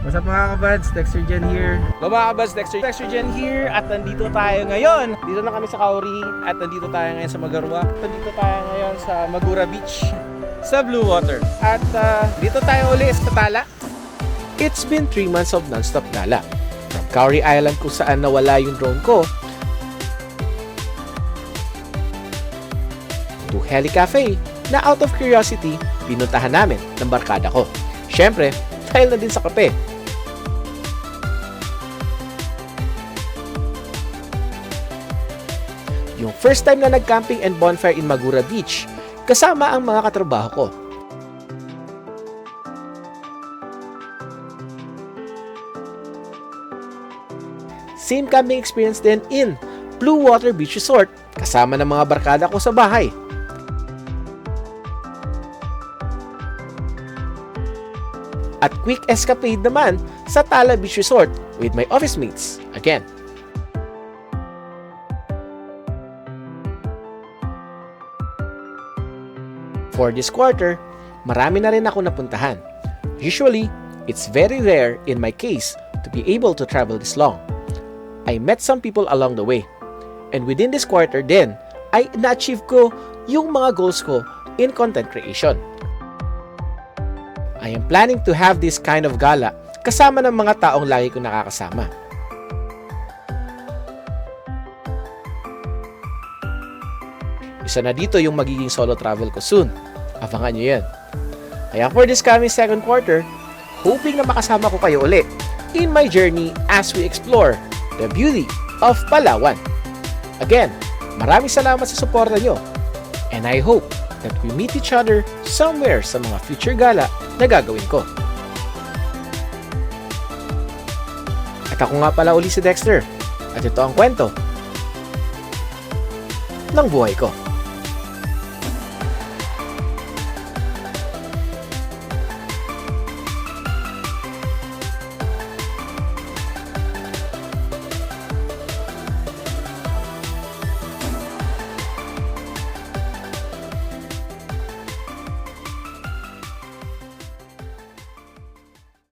What's up mga kabads? Dexter Jen here. Hello mga kabads, Dexter Jen here. At nandito tayo ngayon. Dito na kami sa Cowrie. At nandito tayo ngayon sa Magura. Nandito tayo ngayon sa Magura Beach sa Bluewater. At dito tayo ulit sa Tala. It's been 3 months of non-stop gala. From Cowrie Island kung saan nawala yung drone ko, to HeliCafe na out of curiosity, pinuntahan namin ng barkada ko. Siyempre, dahil na din sa kape. Yung first time na nag-camping and bonfire in Magura Beach, kasama ang mga katrabaho ko. Same camping experience din in Bluewater Beach Resort, kasama ng mga barkada ko sa bahay. At quick escapade naman sa Tala Beach Resort with my Officemates again. For this quarter, marami na rin ako napuntahan. Usually, it's very rare in my case to be able to travel this long. I met some people along the way. And within this quarter din, ay na-achieve ko yung mga goals ko in content creation. I am planning to have this kind of gala kasama ng mga taong lagi ko nakakasama. Isa na dito yung magiging solo travel ko soon. Abangan nyo yan. Kaya for this coming second quarter, hoping na makasama ko kayo ulit in my journey as we explore the beauty of Palawan. Again, maraming salamat sa suporta nyo. And I hope that we meet each other somewhere sa mga future gala na gagawin ko. At ako nga pala uli si Dexter. At ito ang kwento ng buhay ko.